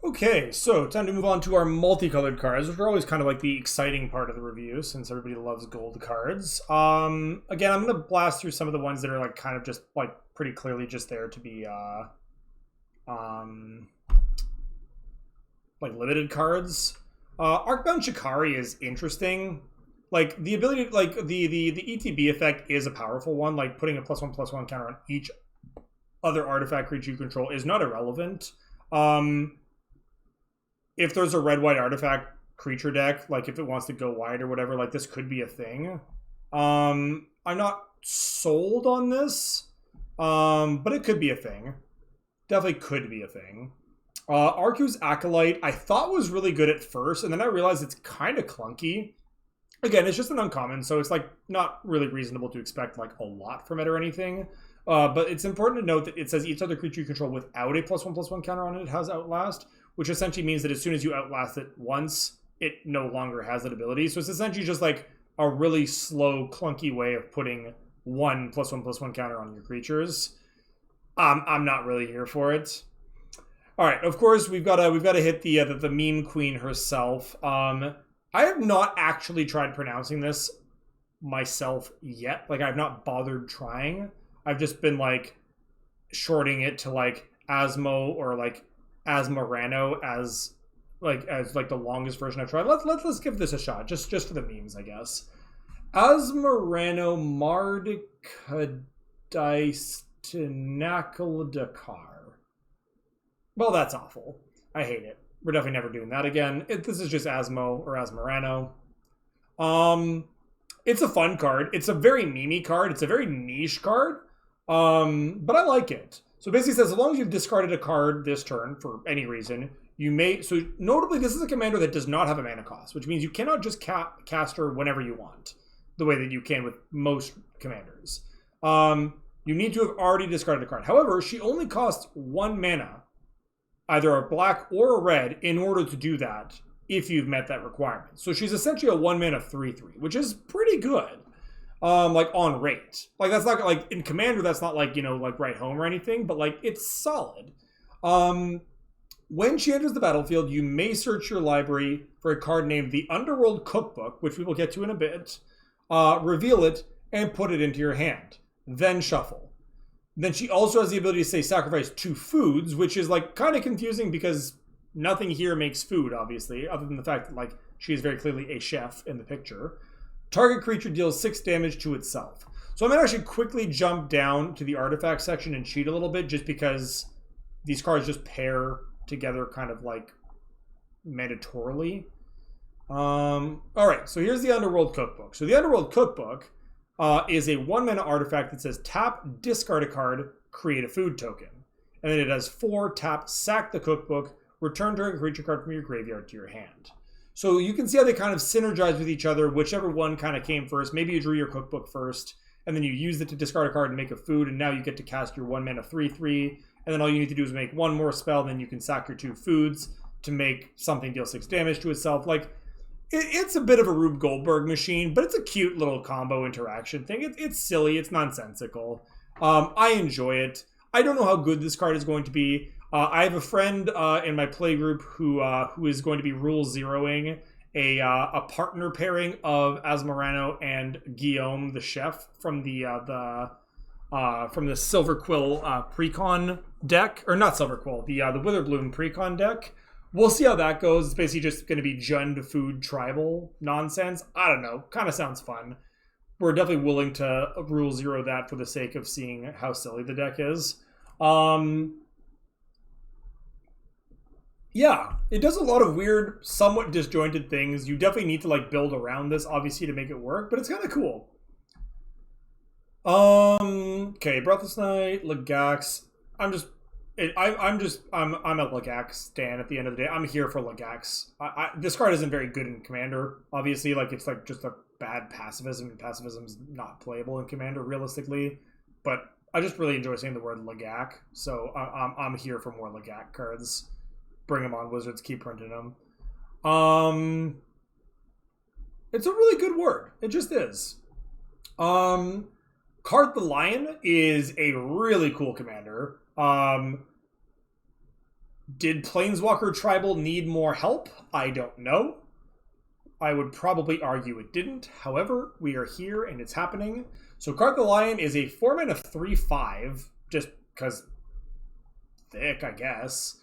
Okay, so time to move on to our multicolored cards, which are always kind of like the exciting part of the review since everybody loves gold cards. Again, I'm gonna blast through some of the ones that are like kind of just like pretty clearly just there to be um, like limited cards. Arcbound Shikari is interesting. Like the ability, like the ETB effect is a powerful one. Like putting a +1/+1 counter on each other artifact creature you control is not irrelevant. If there's a red-white artifact creature deck, like if it wants to go wide or whatever, like this could be a thing. I'm not sold on this, but it could be a thing. Definitely could be a thing. Arcu's Acolyte I thought was really good at first, and then I realized it's kind of clunky. Again, it's just an uncommon, so it's like not really reasonable to expect like a lot from it or anything. But it's important to note that it says each other creature you control without a +1/+1 counter on it has Outlast, which essentially means that as soon as you Outlast it once, it no longer has that ability. So it's essentially just like a really slow, clunky way of putting one +1/+1 counter on your creatures. I'm not really here for it. All right, of course we've got to hit the meme queen herself. I have not actually tried pronouncing this myself yet. Like I've not bothered trying. I've just been like shorting it to like Asmo or like Asmarano as the longest version I've tried. Let's give this a shot just for the memes, I guess. Asmarano Mardikadaistenakaldakar. Well, that's awful. I hate it. We're definitely never doing that again. This is just Asmo or Asmarano. It's a fun card. It's a very memey card. It's a very niche card. But I like it. So basically it says, as long as you've discarded a card this turn for any reason, you may... So notably, this is a commander that does not have a mana cost, which means you cannot just cast her whenever you want, the way that you can with most commanders. You need to have already discarded a card. However, she only costs 1 mana, either a black or a red, in order to do that if you've met that requirement. So she's essentially a 1 mana 3/3, which is pretty good. Like on rate. Like that's not like in Commander, that's not like, you know, like right home or anything, but like it's solid. When she enters the battlefield, you may search your library for a card named the Underworld Cookbook, which we will get to in a bit, reveal it, and put it into your hand. Then shuffle. Then she also has the ability to say sacrifice 2 foods, which is like kind of confusing because nothing here makes food, obviously, other than the fact that like she is very clearly a chef in the picture. Target creature deals 6 damage to itself. So I'm going to actually quickly jump down to the artifact section and cheat a little bit just because these cards just pair together kind of like mandatorily. Alright, so here's the Underworld Cookbook. So the Underworld Cookbook is a 1 mana artifact that says tap, discard a card, create a food token. And then it has 4, tap, sack the cookbook, return target creature card from your graveyard to your hand. So you can see how they kind of synergize with each other, whichever one kind of came first. Maybe you drew your cookbook first, and then you used it to discard a card and make a food, and now you get to cast your 1 mana 3/3, and then all you need to do is make 1 more spell, then you can sack your 2 foods to make something deal 6 damage to itself. Like, it's a bit of a Rube Goldberg machine, but it's a cute little combo interaction thing. It's silly, it's nonsensical. I enjoy it. I don't know how good this card is going to be. I have a friend in my play group who is going to be rule zeroing a partner pairing of Asmarano and Guillaume, the chef, from the Silver Quill Precon deck, or not Silver Quill, the Witherbloom Precon deck. We'll see how that goes. It's basically just going to be Jund food tribal nonsense. I don't know. Kind of sounds fun. We're definitely willing to rule zero that for the sake of seeing how silly the deck is. Yeah, it does a lot of weird, somewhat disjointed things. You definitely need to like build around this, obviously, to make it work, but it's kind of cool. Okay, Breathless Knight, Legax. I'm a Legax stan at the end of the day. I'm here for Legax. This card isn't very good in Commander, obviously. Like it's like just a bad pacifism, and pacifism's not playable in Commander realistically. But I just really enjoy saying the word Legac, so I'm here for more Legac cards. Bring them on, Wizards. Keep printing them. It's a really good word. It just is. Cart the Lion is a really cool commander. Did Planeswalker Tribal need more help? I don't know. I would probably argue it didn't. However, we are here and it's happening. So Karth the Lion is a 4-mana 3/5, just because thick, I guess.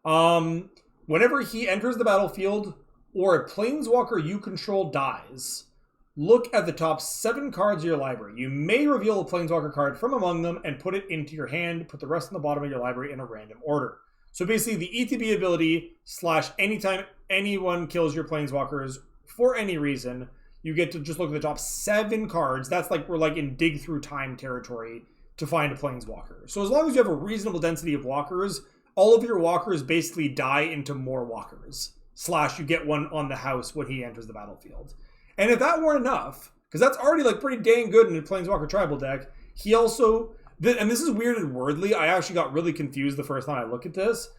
Whenever he enters the battlefield or a Planeswalker you control dies, look at the top 7 cards of your library. You may reveal a Planeswalker card from among them and put it into your hand. Put the rest on the bottom of your library in a random order. So basically the ETB ability / anytime anyone kills your Planeswalkers for any reason, you get to just look at the top 7 cards. That's like we're like in dig through time territory to find a Planeswalker. So as long as you have a reasonable density of walkers, all of your walkers basically die into more walkers. / you get one on the house when he enters the battlefield. And if that weren't enough, because that's already like pretty dang good in a Planeswalker Tribal deck, he also, and this is weird and wordly, I actually got really confused the first time I looked at this.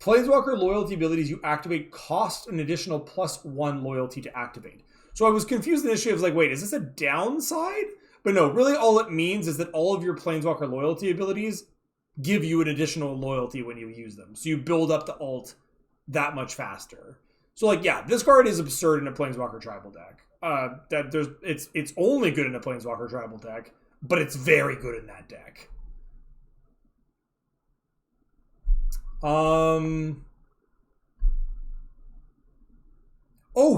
Planeswalker loyalty abilities you activate cost an additional +1 loyalty to activate. So I was confused initially. I was like, wait, is this a downside? But no, really all it means is that all of your Planeswalker loyalty abilities give you an additional loyalty when you use them. So you build up the ult that much faster. So like, yeah, this card is absurd in a Planeswalker Tribal deck. It's only good in a Planeswalker Tribal deck, but it's very good in that deck. Oh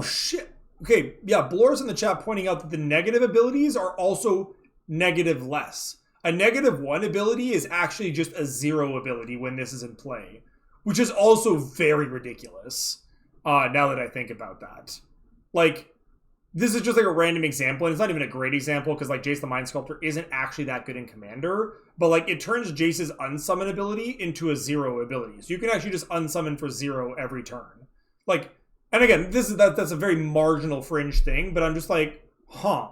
shit. Okay, yeah, Blor's in the chat pointing out that the negative abilities are also negative less. A -1 ability is actually just a 0 ability when this is in play, which is also very ridiculous. Now that I think about that, like, this is just like a random example, and it's not even a great example because like Jace the Mind Sculptor isn't actually that good in Commander, but like it turns Jace's unsummon ability into a 0 ability, so you can actually just unsummon for 0 every turn. Like, and again, that's a very marginal fringe thing, but I'm just like, huh.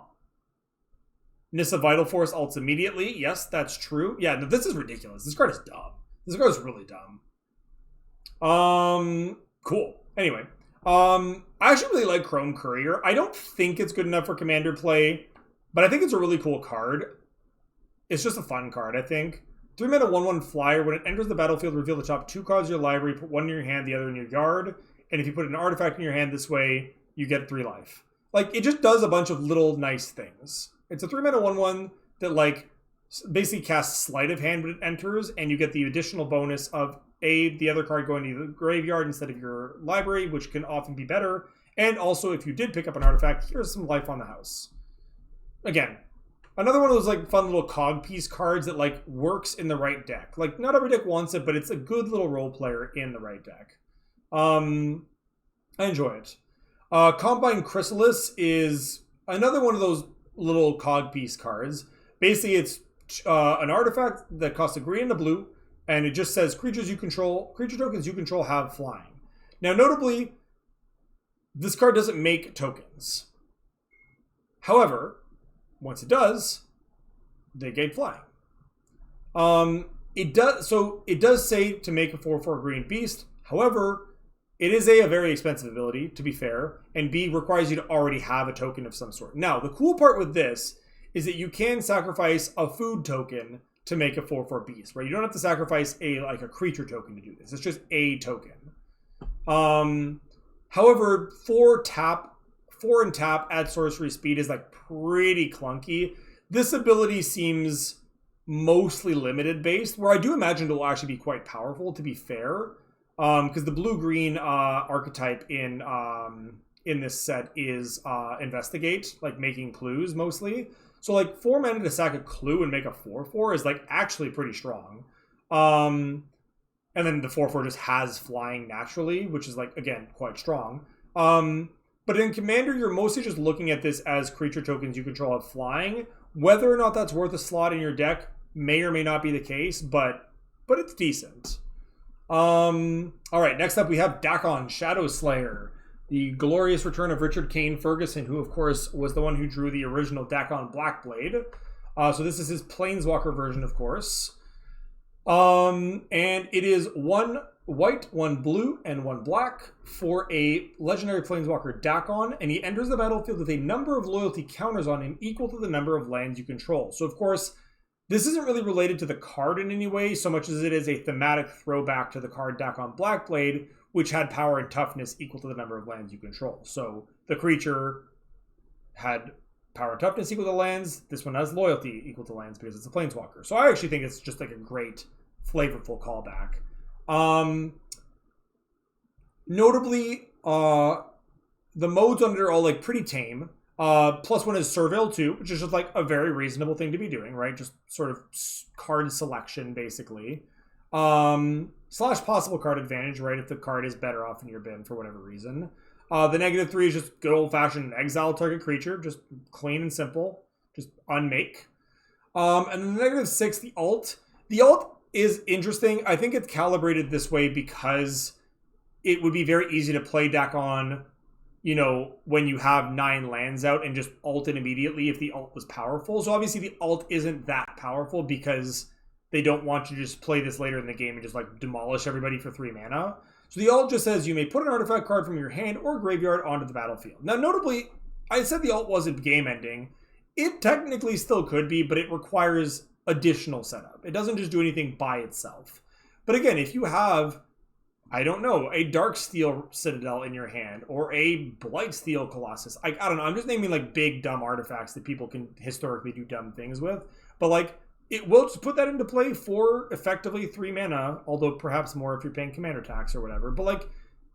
Nissa Vital Force ults immediately. Yes, that's true. Yeah, no, this is ridiculous. This card is dumb. This card is really dumb. Cool. Anyway, I actually really like Chrome Courier. I don't think it's good enough for Commander play, but I think it's a really cool card. It's just a fun card, I think. 3-mana 1/1 flyer. When it enters the battlefield, reveal the top 2 cards of your library, put one in your hand, the other in your yard. And if you put an artifact in your hand this way, you get 3 life. Like, it just does a bunch of little nice things. It's a 3-mana 1/1 that, like, basically casts Sleight of Hand when it enters, and you get the additional bonus of the other card going to the graveyard instead of your library, which can often be better. And also, if you did pick up an artifact, here's some life on the house. Again, another one of those like fun little cog piece cards that like works in the right deck. Like, not every deck wants it, but it's a good little role player in the right deck. I enjoy it. Combine Chrysalis is another one of those little cog piece cards. Basically, it's an artifact that costs a green and a blue, and it just says creature tokens you control have flying. Now, notably, this card doesn't make tokens. However, once it does, they gain flying. It does say to make a 4/4 green beast. However, it is a very expensive ability, to be fair, and B, requires you to already have a token of some sort. Now, the cool part with this is that you can sacrifice a food token to make a 4/4 beast, right? You don't have to sacrifice a creature token to do this. It's just a token. However, 4 and tap at sorcery speed is like pretty clunky. This ability seems mostly limited based, where I do imagine it will actually be quite powerful, to be fair. Because the blue-green archetype in this set is investigate, like making clues mostly. So like 4 mana to sack a clue and make a 4/4 is like actually pretty strong. And then the 4/4 just has flying naturally, which is like, again, quite strong. But in Commander, you're mostly just looking at this as creature tokens you control have flying. Whether or not that's worth a slot in your deck may or may not be the case, but it's decent. All right, next up we have Dakon Shadowslayer, the glorious return of Richard Kane Ferguson, who of course was the one who drew the original Dakon Blackblade. So this is his Planeswalker version, of course. And it is 1 white, 1 blue, and 1 black for a legendary Planeswalker Dakon, and he enters the battlefield with a number of loyalty counters on him equal to the number of lands you control. So of course, This isn't really related to the card in any way, so much as it is a thematic throwback to the card Dakon Blackblade, which had power and toughness equal to the number of lands you control. So the creature had power and toughness equal to lands. This one has loyalty equal to lands because it's a planeswalker. So I actually think it's just like a great, flavorful callback. Notably, the modes on it are all like pretty tame. Plus one is Surveil too, which is just like a very reasonable thing to be doing, right? Just sort of card selection, basically. Slash possible card advantage, right? If the card is better off in your bin for whatever reason. The -3 is just good old-fashioned exile target creature, just clean and simple, just unmake. And then the -6, the alt. The alt is interesting. I think it's calibrated this way because it would be very easy to play Dakon, you know, when you have 9 lands out and just ult it immediately if the ult was powerful. So obviously the ult isn't that powerful because they don't want you to just play this later in the game and just like demolish everybody for 3 mana. So the ult just says you may put an artifact card from your hand or graveyard onto the battlefield. Now notably, I said the ult wasn't game ending. It technically still could be, but it requires additional setup. It doesn't just do anything by itself. But again, if you have, I don't know, a Darksteel Citadel in your hand or a Blightsteel Colossus. I don't know. I'm just naming like big dumb artifacts that people can historically do dumb things with. But like it will just put that into play for effectively 3 mana, although perhaps more if you're paying commander tax or whatever. But like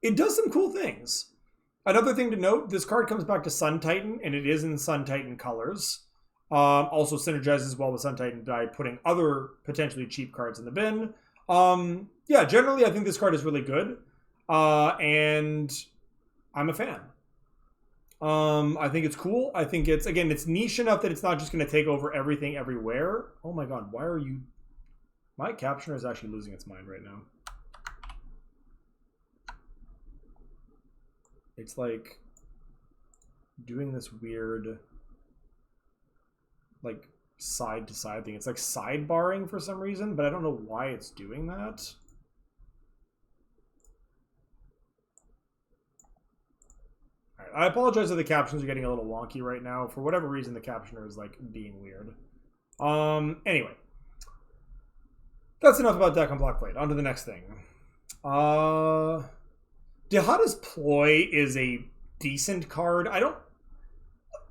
it does some cool things. Another thing to note, this card comes back to Sun Titan, and it is in Sun Titan colors. Also synergizes well with Sun Titan by putting other potentially cheap cards in the bin. Yeah, generally I think this card is really good. And I'm a fan. I think it's cool. I think it's, again, it's niche enough that it's not just going to take over everything everywhere. Oh my god, why are you... My captioner is actually losing its mind right now. It's like doing this weird like side to side thing. It's like sidebarring for some reason, but I don't know why it's doing that. All right, I apologize if the captions are getting a little wonky right now. For whatever reason, the captioner is like being weird. Anyway, that's enough about Dakon Blackblade. On to the next thing. Dihada's Ploy is a decent card. I don't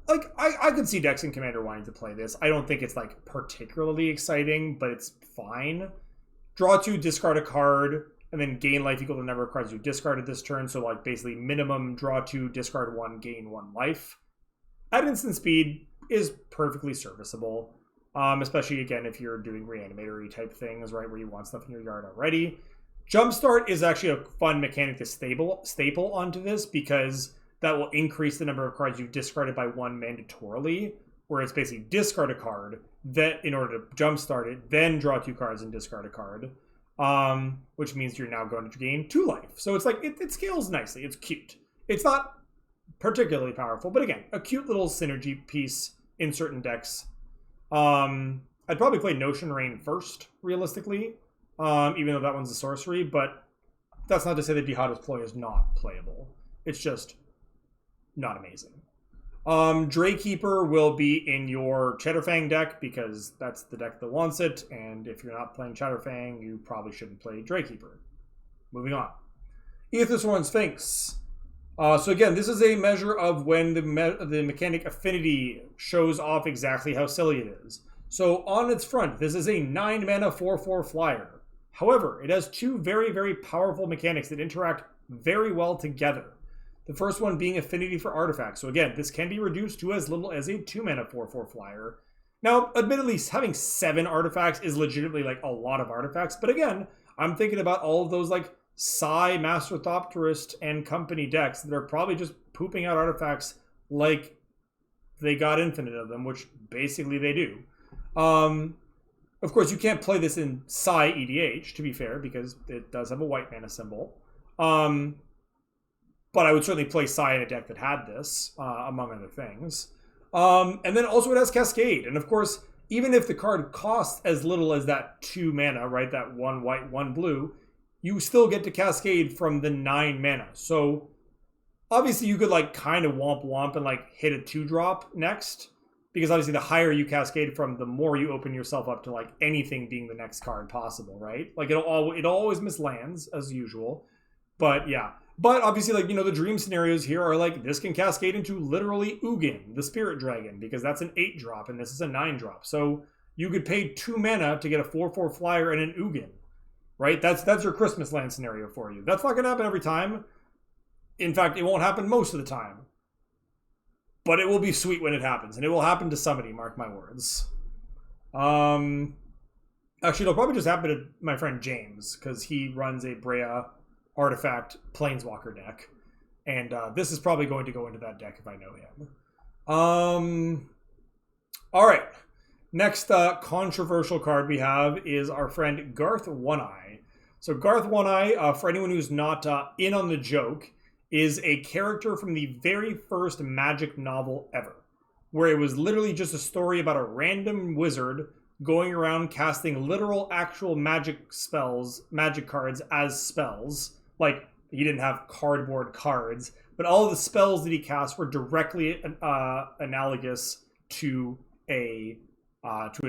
like. I could see Dex and Commander wanting to play this. I don't think it's like particularly exciting, but it's fine. Draw 2, discard a card, and then gain life equal to the number of cards you discarded this turn. So like basically minimum draw 2, discard 1, gain 1 life. At instant speed is perfectly serviceable. Especially again if you're doing reanimatory type things, right, where you want stuff in your yard already. Jumpstart is actually a fun mechanic to staple onto this because that will increase the number of cards you've discarded by 1 mandatorily, where it's basically discard a card that in order to jumpstart it, then draw 2 cards and discard a card, which means you're now going to gain 2 life. So it's like it scales nicely. It's cute. It's not particularly powerful, but again, a cute little synergy piece in certain decks. I'd probably play Notion Rain first, realistically. Even though that one's a sorcery, but that's not to say that Dihada's Ploy is not playable. It's just not amazing. Draykeeper will be in your Cheddarfang deck because that's the deck that wants it, and if you're not playing Cheddarfang, you probably shouldn't play Draykeeper. Moving on. Aethersworn Sphinx. So again, this is a measure of when the mechanic Affinity shows off exactly how silly it is. So on its front, this is a 9 mana 4/4 flyer. However, it has 2 very, very powerful mechanics that interact very well together. The first one being Affinity for Artifacts. So again, this can be reduced to as little as a 2 mana 4/4 flyer. Now, admittedly, having 7 artifacts is legitimately like a lot of artifacts. But again, I'm thinking about all of those like Psy, Master Thopterist, and company decks that are probably just pooping out artifacts like they got infinite of them, which basically they do. Of course, you can't play this in Psy EDH, to be fair, because it does have a white mana symbol. But I would certainly play Psy in a deck that had this, among other things. And then also it has Cascade. And of course, even if the card costs as little as that 2 mana, right, that 1 white, 1 blue, you still get to Cascade from the 9 mana. So obviously you could like kind of womp and like hit a 2-drop next. because obviously the higher you cascade from, the more you open yourself up to like anything being the next card possible, right? Like it'll always miss lands as usual, but yeah. But obviously, like, you know, the dream scenarios here are like this can cascade into literally Ugin, the Spirit Dragon, because that's an 8-drop and this is a 9-drop. So you could pay 2 mana to get a 4/4 flyer and an Ugin, right? That's your Christmas land scenario for you. That's not going to happen every time. In fact, it won't happen most of the time. But it will be sweet when it happens, and it will happen to somebody, mark my words. Actually, it'll probably just happen to my friend James, because he runs a Brea Artifact Planeswalker deck. And this is probably going to go into that deck if I know him. Alright. Next controversial card we have is our friend Garth One-Eye. So Garth One-Eye, for anyone who's not in on the joke, is a character from the very first Magic novel ever, where it was literally just a story about a random wizard going around casting literal actual magic spells, magic cards as spells. Like, he didn't have cardboard cards, but all of the spells that he cast were directly analogous to an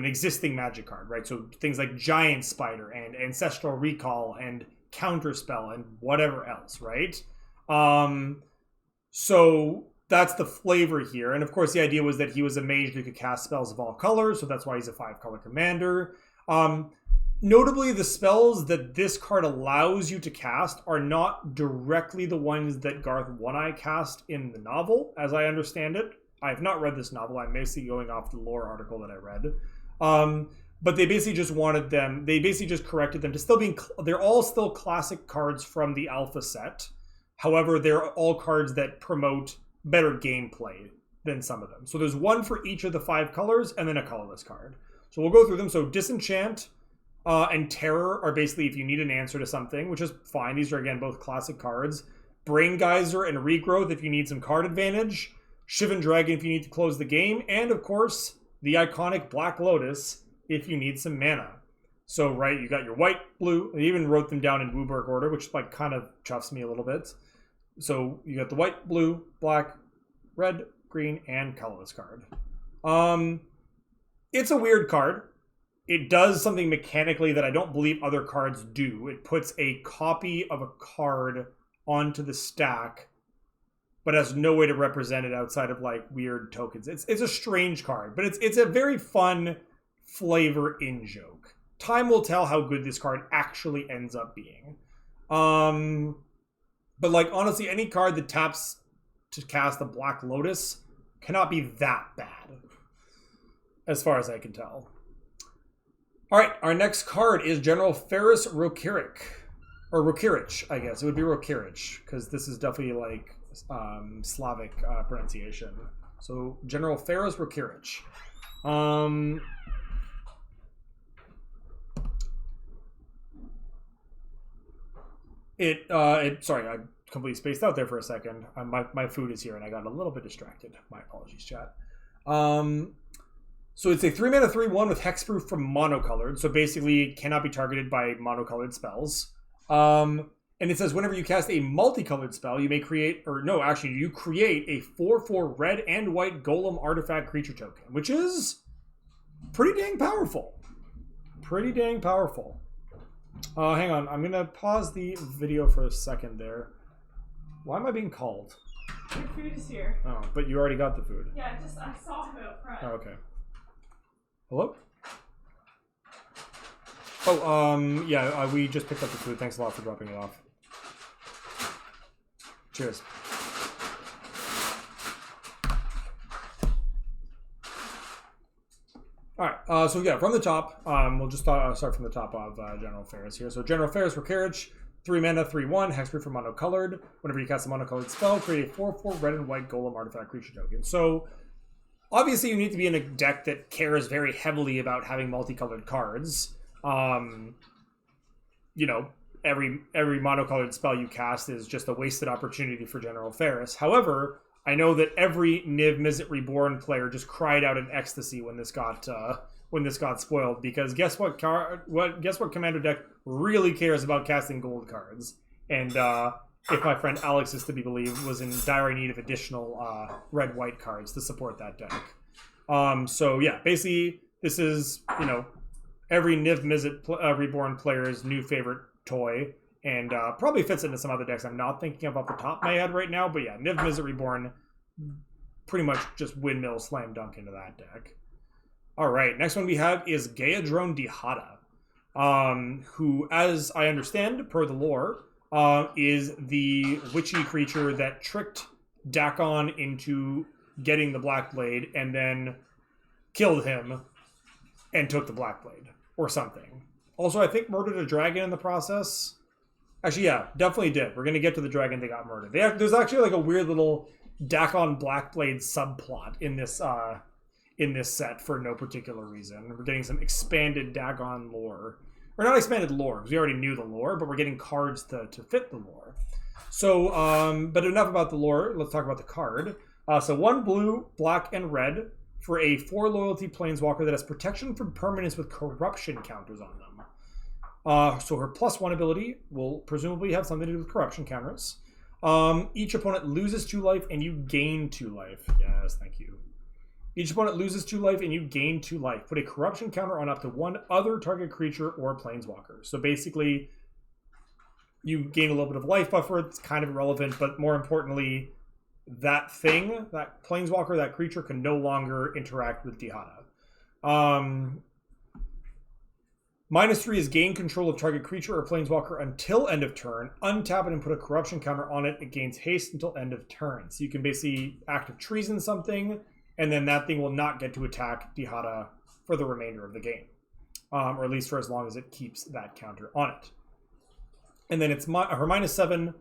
existing magic card, right? So things like Giant Spider and Ancestral Recall and Counterspell and whatever else, right? So that's the flavor here. And of course, the idea was that he was a mage who could cast spells of all colors, so that's why he's a 5-color commander. Notably, the spells that this card allows you to cast are not directly the ones that Garth One-Eye cast in the novel, as I understand it. I have not read this novel. I'm basically going off the lore article that I read. But they basically just wanted them, they basically just corrected them to still being, they're all still classic cards from the alpha set. However, they're all cards that promote better gameplay than some of them. So there's one for each of the 5 colors and then a colorless card. So we'll go through them. So Disenchant and Terror are basically if you need an answer to something, which is fine. These are, again, both classic cards. Brain Geyser and Regrowth if you need some card advantage. Shivan Dragon if you need to close the game. And, of course, the iconic Black Lotus if you need some mana. So, right, you got your white, blue. I even wrote them down in Wooburg order, which, like, kind of chuffs me a little bit. So, you got the white, blue, black, red, green, and colorless card. It's a weird card. It does something mechanically that I don't believe other cards do. It puts a copy of a card onto the stack, but has no way to represent it outside of, like, weird tokens. It's a strange card, but it's a very fun flavor in joke. Time will tell how good this card actually ends up being. But, like, honestly, any card that taps to cast the Black Lotus cannot be that bad, as far as I can tell. All right, our next card is General Ferris Rokiric. Or Rokirich, I guess. It would be Rokirich, because this is definitely, like, Slavic pronunciation. So, General Ferris Rokirich. Sorry, I completely spaced out there for a second. My food is here and I got a little bit distracted. My apologies, chat. So it's a 3-mana 3/1 with hexproof from monocolored. So basically it cannot be targeted by monocolored spells. And it says whenever you cast a multicolored spell, you may create, you create a 4/4 red and white golem artifact creature token, which is pretty dang powerful. Pretty dang powerful. Hang on, I'm gonna pause the video for a second there. Why am I being called? Your food is here. Oh, but you already got the food. Yeah, I saw him out front. Oh, okay. Hello? Oh, yeah, we just picked up the food. Thanks a lot for dropping it off. Cheers. Alright, so yeah, from the top, we'll just start from the top of General Ferris here. So General Ferris Rokirich, 3-mana, 3/1, hexproof for monocolored. Whenever you cast a monocolored spell, create a 4/4 red and white golem artifact creature token. So, obviously you need to be in a deck that cares very heavily about having multicolored cards. You know, every monocolored spell you cast is just a wasted opportunity for General Ferris. However, I know that every Niv Mizzet Reborn player just cried out in ecstasy when this got spoiled, because guess what commander deck really cares about casting gold cards? And if my friend Alex is to be believed, was in dire need of additional red-white cards to support that deck. So yeah, basically this is, you know, every Niv Mizzet Reborn player's new favorite toy, and probably fits into some other decks I'm not thinking of off the top of my head right now. But yeah, Niv Mizzet Reborn, pretty much just windmill slam dunk into that deck. All right, next one we have is Gaedrone Dihada, who, as I understand, per the lore, is the witchy creature that tricked Dakon into getting the Black Blade and then killed him and took the Black Blade or something. Also, I think murdered a dragon in the process. Actually, yeah, definitely did. We're going to get to the dragon they got murdered. There's actually like a weird little Dakon Blackblade subplot in this set for no particular reason. We're getting some expanded Dagon lore. Or not expanded lore, because we already knew the lore, but we're getting cards to fit the lore. So, but enough about the lore. Let's talk about the card. So 1 blue, black, and red for a 4 loyalty planeswalker that has protection from permanents with corruption counters on them. So her +1 ability will presumably have something to do with corruption counters. Each opponent loses 2 life and you gain 2 life. Yes, thank you. Each opponent loses 2 life and you gain 2 life. Put a corruption counter on up to 1 other target creature or planeswalker. So basically, you gain a little bit of life buffer. It's kind of irrelevant, but more importantly, that thing, that planeswalker, that creature can no longer interact with Dihada. -3 is gain control of target creature or planeswalker until end of turn. Untap it and put a corruption counter on it. It gains haste until end of turn. So you can basically active treason something, and then that thing will not get to attack Dihada for the remainder of the game. Or at least for as long as it keeps that counter on it. And then it's her -7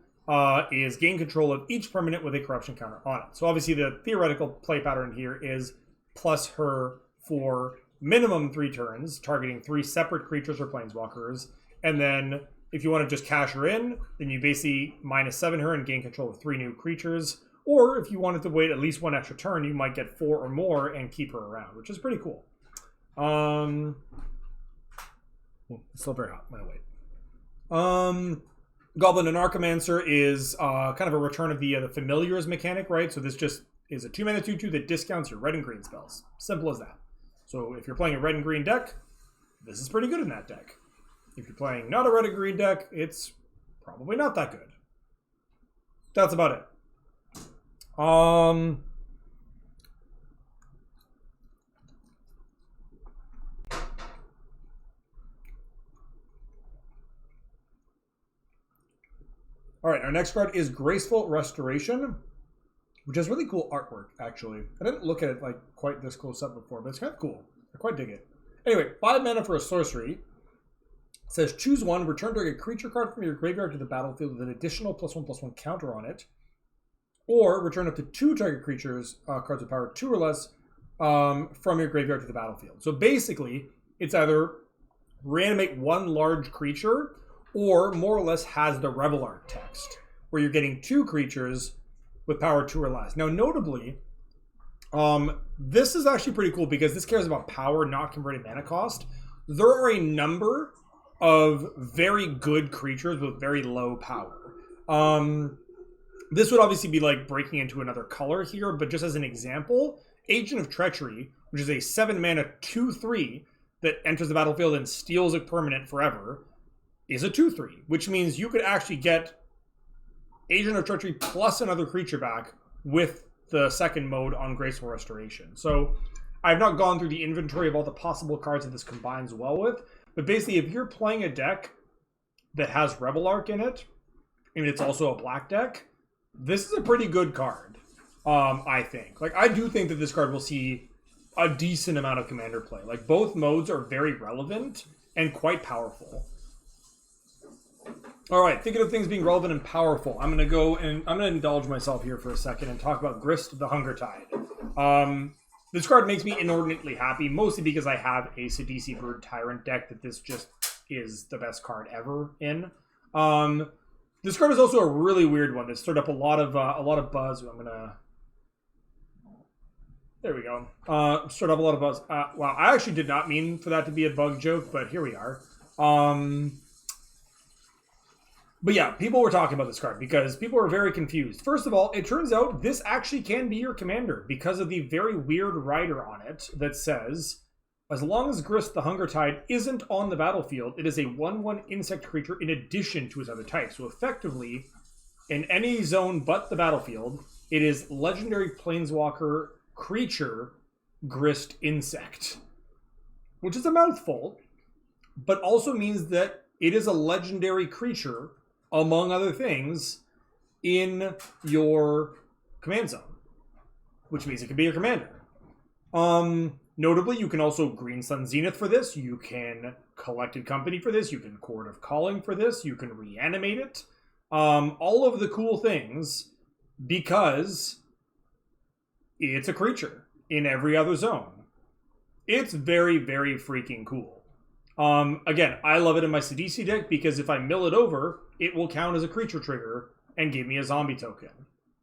is gain control of each permanent with a corruption counter on it. So obviously the theoretical play pattern here is plus her for minimum 3 turns, targeting 3 separate creatures or planeswalkers. And then if you want to just cash her in, then you basically -7 her and gain control of 3 new creatures. Or if you wanted to wait at least 1 extra turn, you might get 4 or more and keep her around, which is pretty cool. It's still very hot. I'm gonna wait. Goblin and Archimancer is kind of a return of the Familiars mechanic, right? So this just is a 2-mana 2/2 that discounts your red and green spells. Simple as that. So if you're playing a red and green deck, this is pretty good in that deck. If you're playing not a red and green deck, it's probably not that good. That's about it. All right, our next card is Graceful Restoration, which has really cool artwork, actually. I didn't look at it like quite this close up before, but it's kind of cool. I quite dig it. Anyway, 5 mana for a sorcery. It says choose 1, return target creature card from your graveyard to the battlefield with an additional +1/+1 counter on it. Or return up to 2 target creatures, cards with power 2 or less, from your graveyard to the battlefield. So basically, it's either reanimate 1 large creature, or more or less has the Rebel Art text, where you're getting 2 creatures with power 2 or less. Now, notably, this is actually pretty cool because this cares about power, not converting mana cost. There are a number of very good creatures with very low power. This would obviously be like breaking into another color here, but just as an example, Agent of Treachery, which is a 7 mana 2/3 that enters the battlefield and steals a permanent forever, is a 2/3, which means you could actually get Agent of Treachery plus another creature back with the second mode on Graceful Restoration. So I've not gone through the inventory of all the possible cards that this combines well with, but basically if you're playing a deck that has Rebel Arc in it, and it's also a black deck, this is a pretty good card, I think. Like, I do think that this card will see a decent amount of commander play. Like, both modes are very relevant and quite powerful. All right, thinking of things being relevant and powerful, I'm going to indulge myself here for a second and talk about Grist the Hunger Tide. This card makes me inordinately happy, mostly because I have a Sidisi Bird Tyrant deck that this just is the best card ever in. This card is also a really weird one that stirred up a lot of buzz. There we go. Stirred up a lot of buzz. Wow, I actually did not mean for that to be a bug joke, but here we are. But yeah, people were talking about this card because people were very confused. First of all, it turns out this actually can be your commander because of the very weird rider on it that says, as long as Grist the Hunger Tide isn't on the battlefield, it is a 1/1 insect creature in addition to its other types. So effectively, in any zone but the battlefield, it is legendary planeswalker creature Grist insect. Which is a mouthful, but also means that it is a legendary creature, among other things, in your command zone. Which means it can be your commander. Notably, you can also Green Sun Zenith for this. You can Collected Company for this. You can Chord of Calling for this. You can reanimate it. All of the cool things because it's a creature in every other zone. It's very, very freaking cool. Again, I love it in my Sidisi deck because if I mill it over, it will count as a creature trigger and give me a zombie token.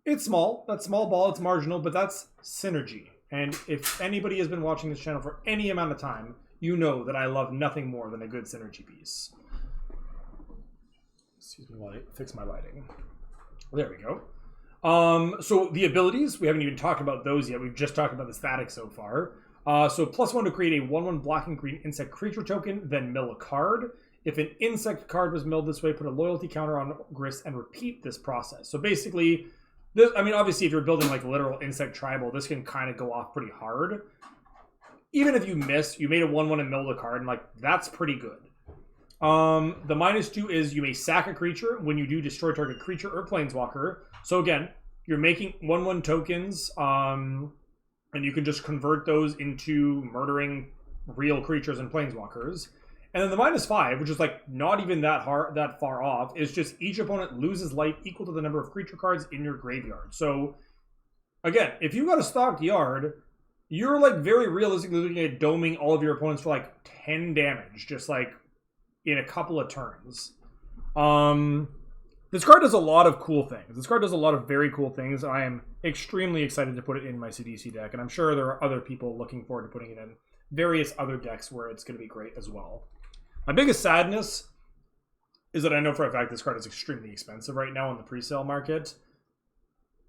It's small. That's small ball. It's marginal, but that's synergy. And if anybody has been watching this channel for any amount of time, you know that I love nothing more than a good synergy piece. Excuse me while I fix my lighting. There we go. So the abilities, we haven't even talked about those yet. We've just talked about the static so far. So +1 to create a 1/1 black and green insect creature token, then mill a card. If an insect card was milled this way, put a loyalty counter on Grist and repeat this process. So basically, this, I mean, obviously, if you're building like literal insect tribal, this can kind of go off pretty hard. Even if you miss, you made a 1/1 and milled a card, and like that's pretty good. The -2 is you may sack a creature. When you do, destroy target creature or planeswalker. So again, you're making 1/1 tokens, and you can just convert those into murdering real creatures and planeswalkers. And then the -5, which is like not even that far off, is just each opponent loses life equal to the number of creature cards in your graveyard. So again, if you got a stocked yard, you're like very realistically looking at doming all of your opponents for like 10 damage, just like in a couple of turns. This card does a lot of cool things. This card does a lot of very cool things. I am extremely excited to put it in my CDC deck, and I'm sure there are other people looking forward to putting it in various other decks where it's going to be great as well. My biggest sadness is that I know for a fact this card is extremely expensive right now on the pre-sale market.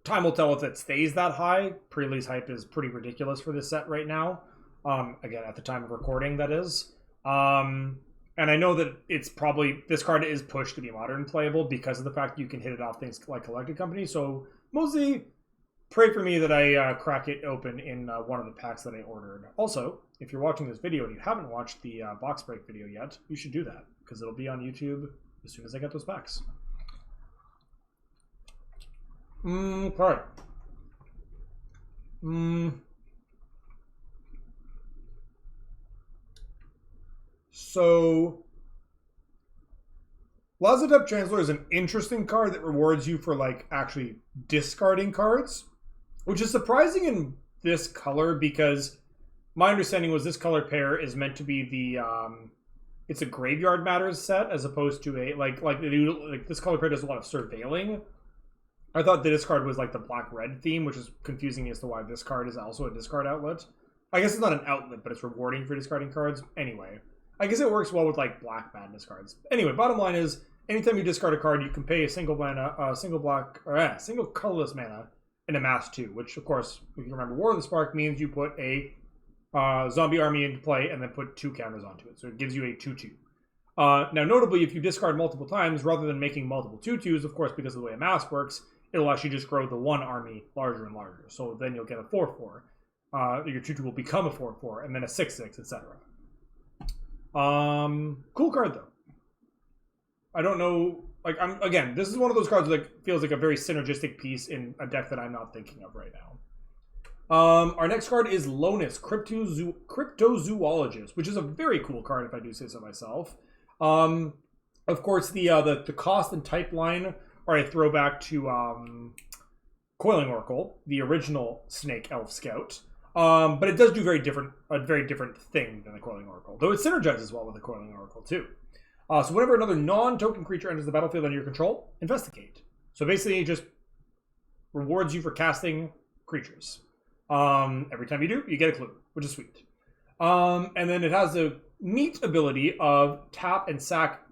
Time will tell if it stays that high. Pre-release hype is pretty ridiculous for this set right now. Again, at the time of recording, that is. And I know that it's probably, this card is pushed to be modern playable because of the fact you can hit it off things like Collected Company. So mostly pray for me that I crack it open in one of the packs that I ordered. Also, if you're watching this video and you haven't watched the box break video yet, you should do that because it'll be on YouTube as soon as I get those packs. Alright. So, Lazadep Chancellor is an interesting card that rewards you for like actually discarding cards, which is surprising in this color because my understanding was this color pair is meant to be the it's a Graveyard Matters set as opposed to a like this color pair does a lot of surveilling. I thought the discard was like the black-red theme, which is confusing as to why this card is also a discard outlet. I guess it's not an outlet, but it's rewarding for discarding cards. Anyway, I guess it works well with like Black Madness cards. Anyway, bottom line is, anytime you discard a card, you can pay a single mana, single colorless mana, and amass 2. Which, of course, if you remember, War of the Spark means you put a zombie army into play and then put 2 counters onto it. So it gives you a 2/2. Now, notably, if you discard multiple times, rather than making multiple 2/2s, of course, because of the way amass works, it'll actually just grow the one army larger and larger. So then you'll get a 4/4. Your 2/2 will become a 4/4, and then a 6/6, etc. Cool card though. I don't know. Like, again, this is one of those cards that like, feels like a very synergistic piece in a deck that I'm not thinking of right now. Our next card is Lonus, Cryptozoologist, which is a very cool card if I do say so myself. Of course, the cost and type line are a throwback to Coiling Oracle, the original Snake Elf Scout. But it does do a very different thing than the Coiling Oracle, though it synergizes well with the Coiling Oracle too. So whenever another non-token creature enters the battlefield under your control, investigate. So basically it just rewards you for casting creatures. Every time you do, you get a clue, which is sweet. And then it has a neat ability of tap and sack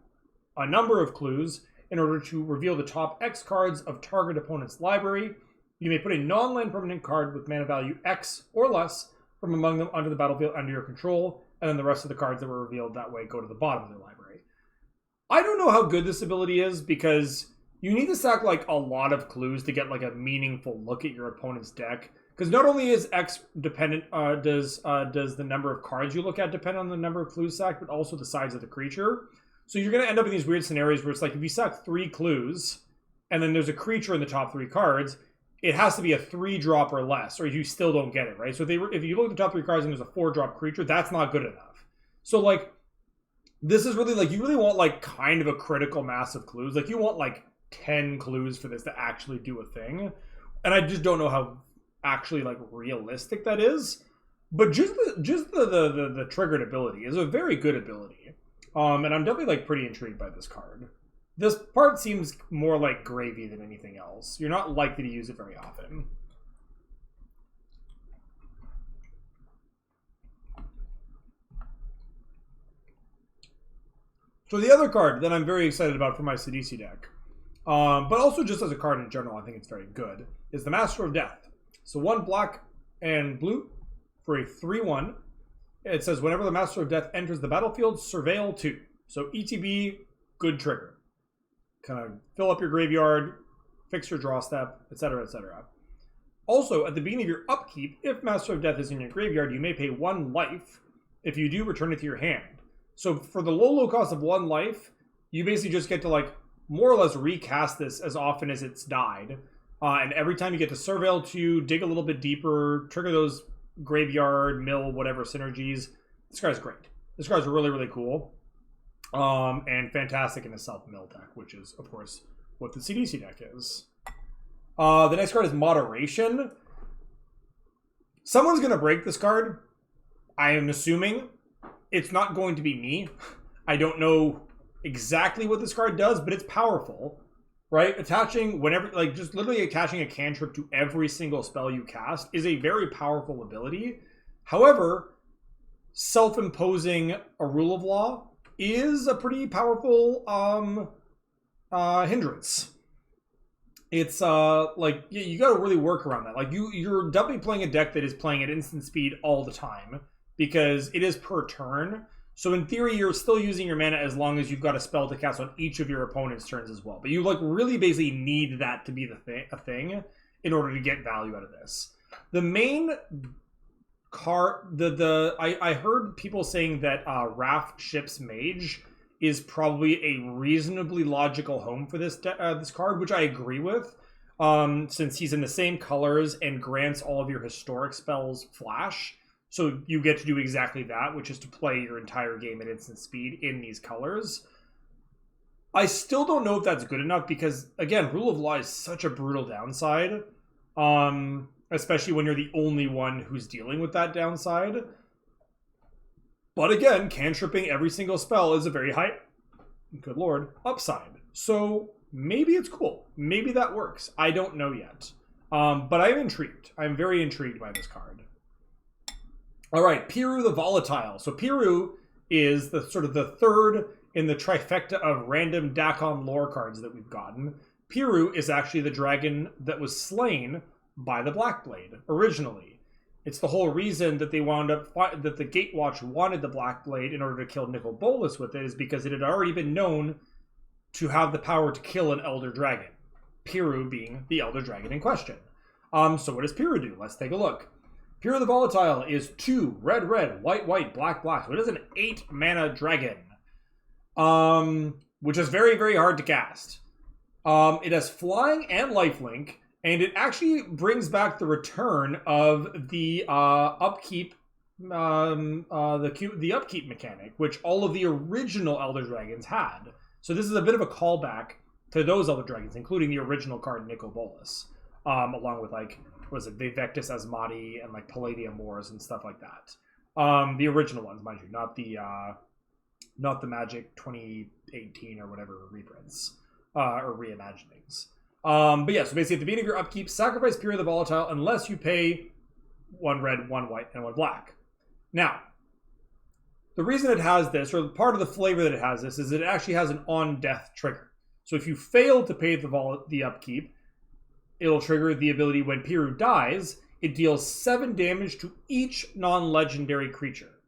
a number of clues in order to reveal the top X cards of target opponent's library. You may put a non-land permanent card with mana value X or less from among them onto the battlefield under your control, and then the rest of the cards that were revealed that way go to the bottom of their library. I don't know how good this ability is, because you need to sack like a lot of clues to get like a meaningful look at your opponent's deck. Because not only is X dependent, does the number of cards you look at depend on the number of clues sacked, but also the size of the creature. So you're going to end up in these weird scenarios where it's like if you sack 3 clues, and then there's a creature in the top 3 cards, it has to be a 3-drop or less, or you still don't get it, right? So if you look at the top 3 cards and there's a 4-drop creature, that's not good enough. So like, this is really like, you really want like kind of a critical mass of clues. Like you want like 10 clues for this to actually do a thing. And I just don't know how actually like realistic that is. But just the triggered ability is a very good ability. And I'm definitely like pretty intrigued by this card. This part seems more like gravy than anything else. You're not likely to use it very often. So the other card that I'm very excited about for my Sidisi deck, but also just as a card in general, I think it's very good, is the Master of Death. So 1 black and blue for a 3/1. It says whenever the Master of Death enters the battlefield, surveil 2. So ETB, good trigger. Kind of fill up your graveyard, fix your draw step, etc., etc. Also, at the beginning of your upkeep, if Master of Death is in your graveyard, you may pay 1 life. If you do, return it to your hand. So for the low cost of 1 life, you basically just get to like more or less recast this as often as it's died. And every time you get to surveil 2, dig a little bit deeper, trigger those graveyard, mill, whatever synergies. This card's great. This card's really, really cool. And fantastic in a self-mill deck, which is, of course, what the CDC deck is. The next card is Moderation. Someone's going to break this card. I am assuming it's not going to be me. I don't know exactly what this card does, but it's powerful, right? Attaching whenever, like just literally attaching a cantrip to every single spell you cast is a very powerful ability. However, self-imposing a rule of law is a pretty powerful hindrance. It's like you got to really work around that. Like you're definitely playing a deck that is playing at instant speed all the time because it is per turn. So in theory, you're still using your mana as long as you've got a spell to cast on each of your opponent's turns as well. But you like really basically need that to be a thing in order to get value out of this. The main card, I heard people saying that Wrath Ship's Mage is probably a reasonably logical home for this this card, which I agree with, since he's in the same colors and grants all of your historic spells flash. So you get to do exactly that, which is to play your entire game at instant speed in these colors. I still don't know if that's good enough because, again, Rule of Law is such a brutal downside, especially when you're the only one who's dealing with that downside. But again, cantripping every single spell is a very high, good lord, upside. So maybe it's cool. Maybe that works. I don't know yet. But I'm intrigued. I'm very intrigued by this card. All right, Piru the Volatile. So Piru is the sort of the third in the trifecta of random Dakon lore cards that we've gotten. Piru is actually the dragon that was slain by the Blackblade originally. It's the whole reason that they wound up that the Gatewatch wanted the Blackblade in order to kill Nicol Bolas with it is because it had already been known to have the power to kill an Elder Dragon. Piru being the Elder Dragon in question. So what does Piru do? Let's take a look. Piru the Volatile is 2 red, white, black. So it is an 8 mana dragon, which is very, very hard to cast. It has flying and lifelink, and it actually brings back the return of the upkeep, the upkeep mechanic, which all of the original Elder Dragons had. So this is a bit of a callback to those Elder Dragons, including the original card Nicol Bolas, along with like. Was it Vivectus Asmati and like Palladium Wars and stuff like that. The original ones, mind you, not the Magic 2018 or whatever reprints or reimaginings. But yeah, so basically at the beginning of your upkeep, sacrifice Piru the Volatile unless you pay 1 red, 1 white, and 1 black. Now, the reason it has this, or part of the flavor that it has this, is that it actually has an on-death trigger. So if you fail to pay the upkeep, it'll trigger the ability when Piru dies, it deals 7 damage to each non-legendary creature.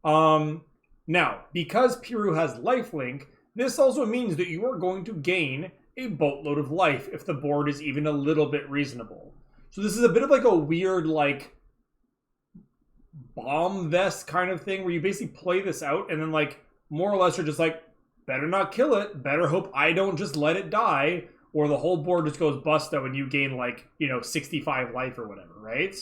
Now, because Piru has lifelink, this also means that you are going to gain a boatload of life if the board is even a little bit reasonable. So this is a bit of like a weird, like, bomb vest kind of thing where you basically play this out and then, like, more or less you're just like, better not kill it, better hope I don't just let it die, or the whole board just goes busto and you gain, like, 65 life or whatever, right?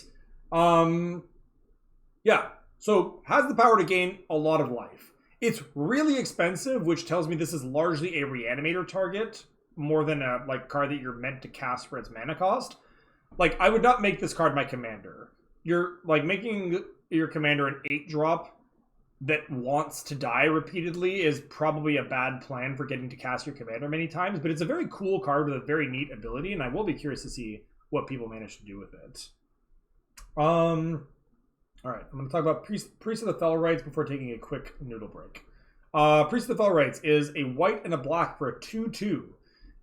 Yeah, so has the power to gain a lot of life. It's really expensive, which tells me this is largely a reanimator target, more than a, like, card that you're meant to cast for its mana cost. Like, I would not make this card my commander. You're, like, making your commander an 8-drop that wants to die repeatedly is probably a bad plan for getting to cast your commander many times, but it's a very cool card with a very neat ability, and I will be curious to see what people manage to do with it. Alright, I'm going to talk about Priest of the Fell Rites before taking a quick noodle break. Priest of the Fell Rites is a white and a black for a 2/2.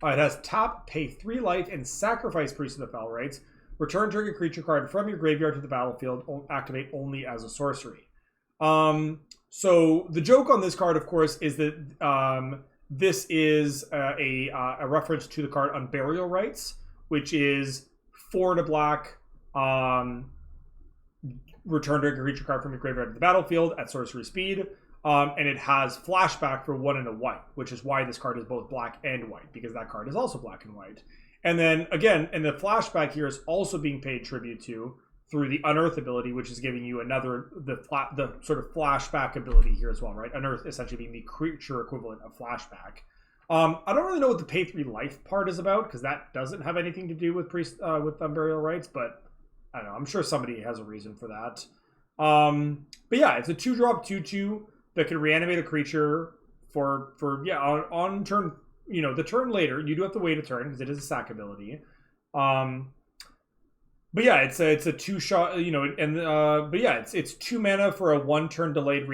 It has tap, pay 3 life, and sacrifice Priest of the Fell Rites. Return target creature card from your graveyard to the battlefield, activate only as a sorcery. So the joke on this card, of course, is that this is a reference to the card Unburial Rites, which is 4 and a black, return target creature card from your graveyard to the battlefield at sorcery speed. And it has flashback for 1 and a white, which is why this card is both black and white, because that card is also black and white. And then, again, and the flashback here is also being paid tribute to through the Unearth ability, which is giving you the sort of flashback ability here as well, right? Unearth essentially being the creature equivalent of flashback. I don't really know what the pay 3 life part is about, because that doesn't have anything to do with with Unburial Rites, but I don't know. I'm sure somebody has a reason for that. But yeah, it's a 2-drop 2/2 that can reanimate a creature for on turn. The turn later, you do have to wait a turn because it is a sack ability. But yeah, it's a 2-shot, it's 2 mana for a 1-turn delayed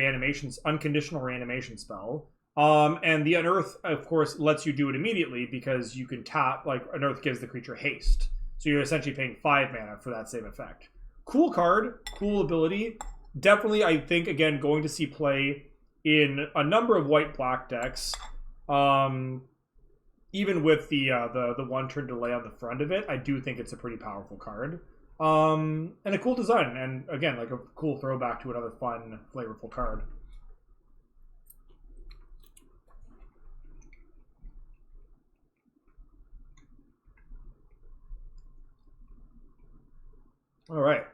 unconditional reanimation spell. And the Unearth, of course, lets you do it immediately because you can tap, like, Unearth gives the creature haste. So you're essentially paying 5 mana for that same effect. Cool card, cool ability. Definitely, I think, again, going to see play in a number of white-black decks. Even with the 1-turn delay on the front of it, I do think it's a pretty powerful card. And a cool design. And again, like a cool throwback to another fun, flavorful card. Alright.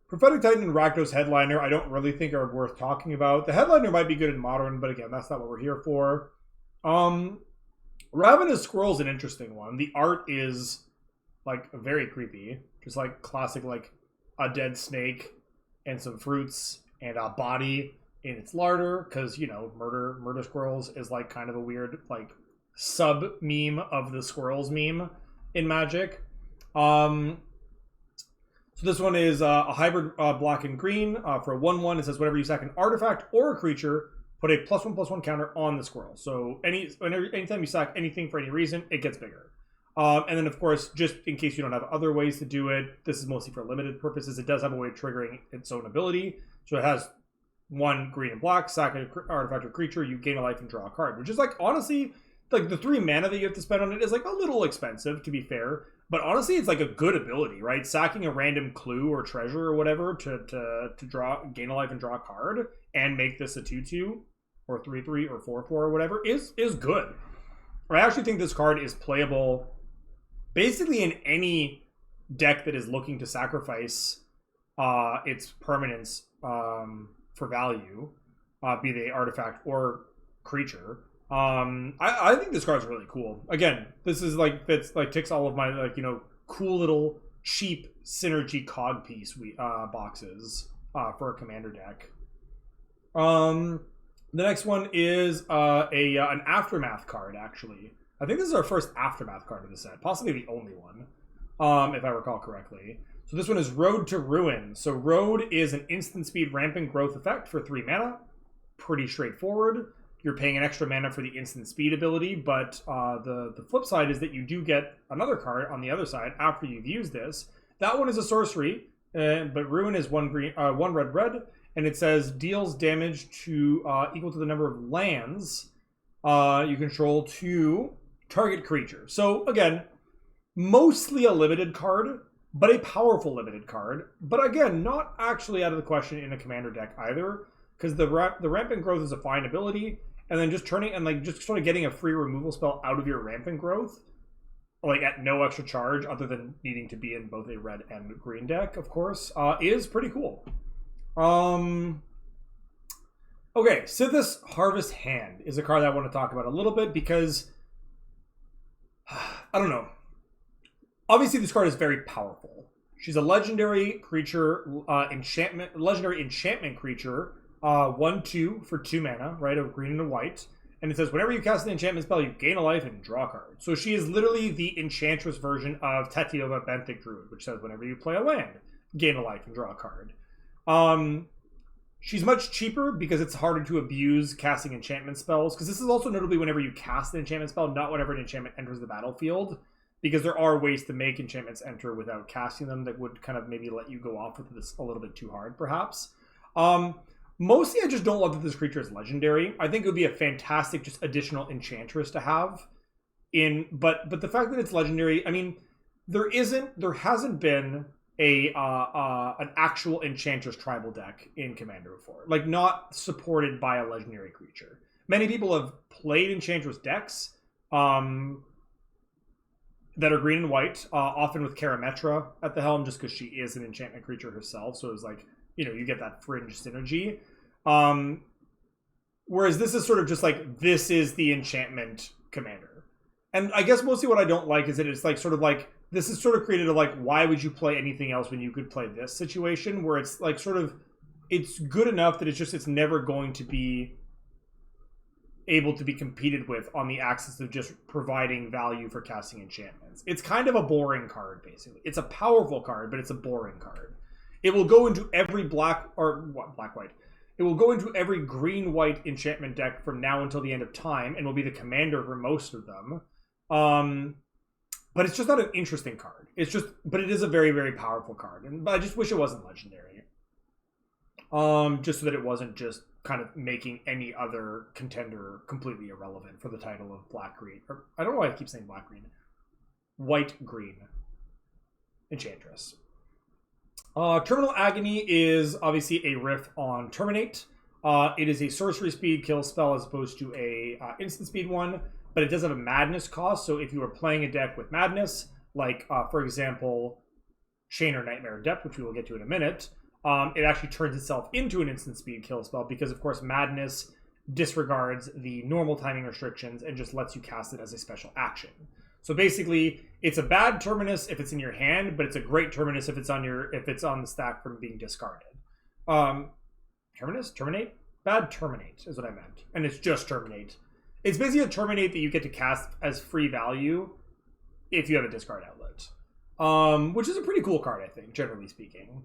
Prophetic Titan and Rakdos Headliner, I don't really think are worth talking about. The Headliner might be good in Modern, but again, that's not what we're here for. Ravenous Squirrel is an interesting one. The art is, like, very creepy. Just like classic, like, a dead snake and some fruits and a body in its larder, because, murder squirrels is, like, kind of a weird, like, sub-meme of the squirrels meme in Magic. So this one is a hybrid black and green for a 1/1. It says whenever you sack an artifact or a creature, put a +1/+1 counter on the squirrel. So anytime you sack anything for any reason, it gets bigger. And then, of course, just in case you don't have other ways to do it, this is mostly for limited purposes. It does have a way of triggering its own ability. So it has 1 green and black, sack an artifact or creature, you gain a life and draw a card. Which is, like, honestly, like, the 3 mana that you have to spend on it is, like, a little expensive, to be fair. But honestly, it's, like, a good ability, right? Sacking a random clue or treasure or whatever to gain a life and draw a card and make this a 2/2 or 3/3 or 4/4 or whatever is good. I actually think this card is playable basically in any deck that is looking to sacrifice its permanence for value, be they artifact or creature. I think this card's really cool. Again, this is like ticks all of my, like, cool little cheap synergy cog piece boxes for a commander deck. The next one is an Aftermath card, actually. I think this is our first Aftermath card in the set, possibly the only one, if I recall correctly. So this one is Road to Ruin. So Road is an instant speed rampant growth effect for 3 mana. Pretty straightforward. you're paying an extra mana for the instant speed ability, but the flip side is that you do get another card on the other side after you've used this. That one is a sorcery, but Ruin is one red, and it says deals damage to equal to the number of lands you control to target creature. So again, mostly a limited card, but a powerful limited card. But again, not actually out of the question in a commander deck either, because the rampant growth is a fine ability, and then just turning and like just sort of getting a free removal spell out of your rampant growth, like at no extra charge other than needing to be in both a red and green deck, of course, is pretty cool. Okay, Sithis Harvest Hand is a card that I want to talk about a little bit because I don't know. Obviously, this card is very powerful. She's a legendary creature, legendary enchantment creature, 1/2 for 2 mana, right, of green and a white. And it says, whenever you cast an enchantment spell, you gain a life and draw a card. So she is literally the enchantress version of Tetiova Benthic Druid, which says whenever you play a land, gain a life and draw a card. She's much cheaper because it's harder to abuse casting enchantment spells. Because this is also notably whenever you cast an enchantment spell, not whenever an enchantment enters the battlefield. Because there are ways to make enchantments enter without casting them that would kind of maybe let you go off with this a little bit too hard, perhaps. Mostly, I just don't love that this creature is legendary. I think it would be a fantastic, just additional enchantress to have. But the fact that it's legendary, I mean, there hasn't been an actual enchantress tribal deck in Commander before, like not supported by a legendary creature. Many people have played enchantress decks that are green and white, often with Karametra at the helm, just because she is an enchantment creature herself. So it's like, you know, you get that fringe synergy. Whereas this is sort of just like, this is the enchantment commander. And I guess mostly what I don't like is that it's like sort of like, this is sort of created a like, why would you play anything else when you could play this situation? Where it's like sort of, it's good enough that it's never going to be able to be competed with on the axis of just providing value for casting enchantments. It's kind of a boring card, basically. It's a powerful card, but it's a boring card. It will go into every black-white. It will go into every green-white enchantment deck from now until the end of time, and will be the commander for most of them. But it's just not an interesting card. But it is a very, very powerful card. But I just wish it wasn't legendary. Just so that it wasn't just kind of making any other contender completely irrelevant for the title of black-green. Or I don't know why I keep saying black-green. White-green enchantress. Terminal Agony is obviously a riff on Terminate. It is a sorcery speed kill spell as opposed to a instant speed one, but it does have a madness cost. So if you are playing a deck with madness, like for example, Shane or Nightmare Adept, which we will get to in a minute, it actually turns itself into an instant speed kill spell because, of course, madness disregards the normal timing restrictions and just lets you cast it as a special action. So basically, it's a bad terminus if it's in your hand, but it's a great terminus if it's on the stack from being discarded. Terminate? Bad terminate is what I meant. And it's just terminate. It's basically a terminate that you get to cast as free value if you have a discard outlet. Which is a pretty cool card, I think, generally speaking.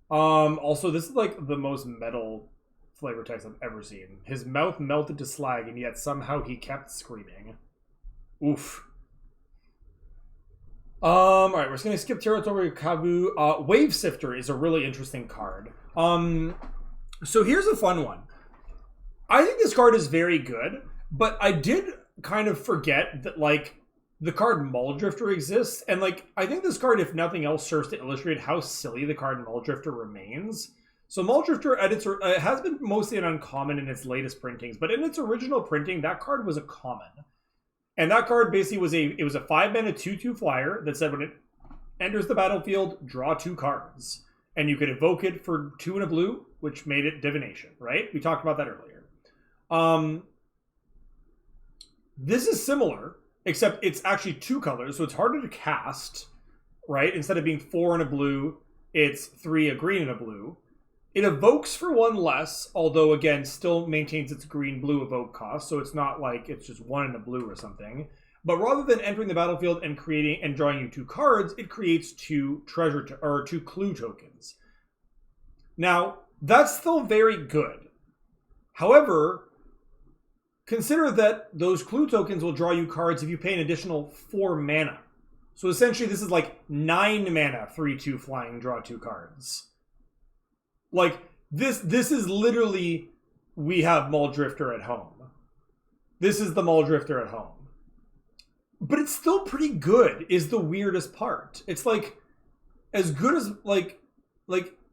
Also, this is like the most metal flavor text I've ever seen. His mouth melted to slag, and yet somehow he kept screaming. Oof. Alright, we're just going to skip Territory Kavu. Wave Sifter is a really interesting card. So here's a fun one. I think this card is very good, but I did kind of forget that, like, the card Muldrifter exists, and, like, I think this card, if nothing else, serves to illustrate how silly the card Muldrifter remains. So Muldrifter has been mostly an uncommon in its latest printings, but in its original printing, that card was a common. And that card basically was a 5-mana 2/2 flyer that said when it enters the battlefield, draw 2 cards. And you could evoke it for 2 and a blue, which made it Divination, right? We talked about that earlier. This is similar, except it's actually 2 colors, so it's harder to cast, right? Instead of being 4 and a blue, it's 3, a green, and a blue. It evokes for 1 less, although, again, still maintains its green-blue evoke cost, so it's not like it's just 1 and a blue or something. But rather than entering the battlefield and creating and drawing you 2 cards, it creates 2 2 clue tokens. Now, that's still very good. However, consider that those clue tokens will draw you cards if you pay an additional 4 mana. So essentially, this is like 9 mana, 3/2 flying, draw 2 cards. Like, this is literally, we have Muldrifter at home. This is the Muldrifter at home. But it's still pretty good, is the weirdest part. It's like, as good as,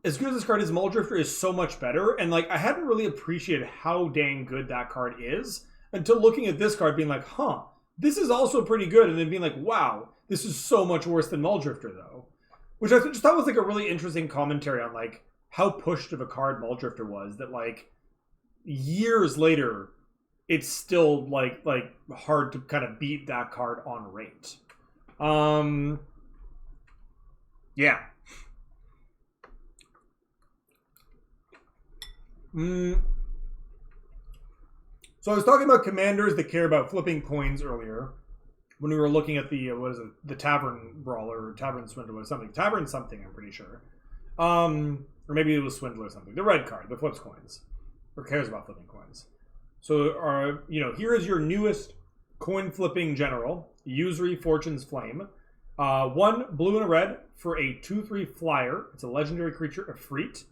as good as this card is, Muldrifter is so much better, and like I hadn't really appreciated how dang good that card is until looking at this card being like, huh, this is also pretty good, and then being like, wow, this is so much worse than Muldrifter though. Which I just thought was like a really interesting commentary on like how pushed of a card Muldrifter was, that like years later it's still like hard to kind of beat that card on rate. Yeah. So I was talking about commanders that care about flipping coins earlier when we were looking at the the Tavern Brawler or Tavern Swindler or something. Tavern something, I'm pretty sure. Or maybe it was Swindler or something. The red card that flips coins or cares about flipping coins. So here is your newest coin flipping general, Usury Fortune's Flame. 1 blue and a red for a 2/3 flyer. It's a legendary creature, a Freet.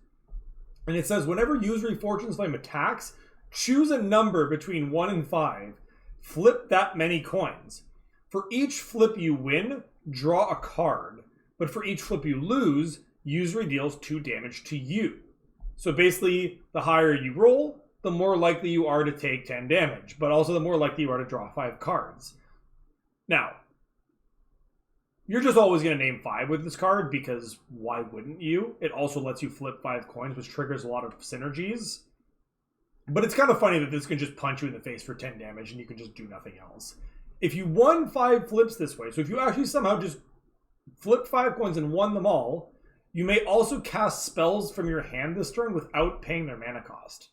And it says, whenever Usury Fortune's Flame attacks, choose a number between 1 and 5. Flip that many coins. For each flip you win, draw a card. But for each flip you lose, Usury deals 2 damage to you. So basically, the higher you roll, the more likely you are to take 10 damage. But also the more likely you are to draw 5 cards. Now, you're just always going to name 5 with this card, because why wouldn't you? It also lets you flip 5 coins, which triggers a lot of synergies. But it's kind of funny that this can just punch you in the face for 10 damage and you can just do nothing else. If you won 5 flips this way, so if you actually somehow just flipped 5 coins and won them all, you may also cast spells from your hand this turn without paying their mana cost.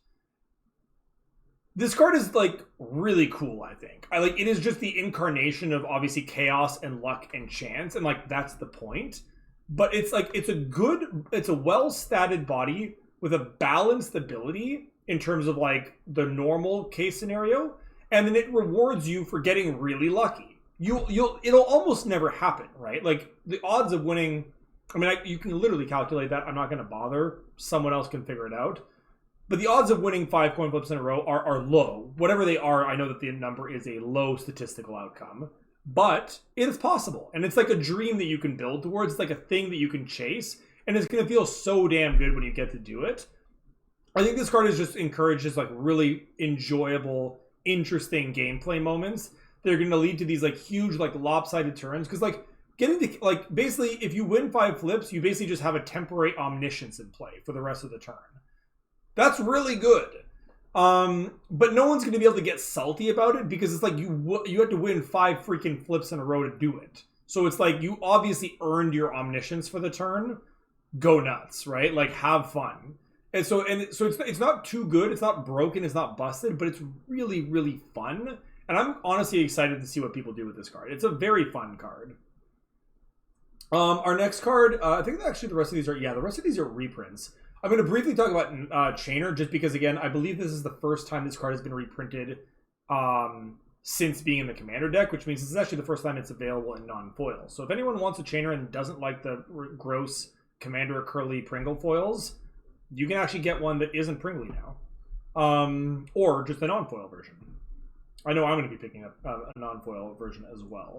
This card is like really cool, I think. It is just the incarnation of obviously chaos and luck and chance, and like that's the point. But it's like it's a well-statted body with a balanced ability in terms of like the normal case scenario, and then it rewards you for getting really lucky. It'll almost never happen, right? Like the odds of winning, you can literally calculate that. I'm not going to bother. Someone else can figure it out. But the odds of winning 5 coin flips in a row are low. Whatever they are, I know that the number is a low statistical outcome. But it is possible. And it's like a dream that you can build towards. It's like a thing that you can chase. And it's going to feel so damn good when you get to do it. I think this card is just encourages like really enjoyable, interesting gameplay moments that are going to lead to these like huge like lopsided turns. Because like getting to like basically if you win 5 flips, you basically just have a temporary omniscience in play for the rest of the turn. That's really good. But no one's going to be able to get salty about it because it's like you had to win 5 freaking flips in a row to do it. So it's like you obviously earned your omniscience for the turn. Go nuts, right? Like have fun. And so it's not too good. It's not broken. It's not busted. But it's really, really fun. And I'm honestly excited to see what people do with this card. It's a very fun card. Our next card, I think actually the rest of these are reprints. I'm going to briefly talk about Chainer, just because, again, I believe this is the first time this card has been reprinted since being in the Commander deck, which means this is actually the first time it's available in non-foil. So if anyone wants a Chainer and doesn't like the gross Commander Curly Pringle foils, you can actually get one that isn't Pringly now. Or just a non-foil version. I know I'm going to be picking up a non-foil version as well.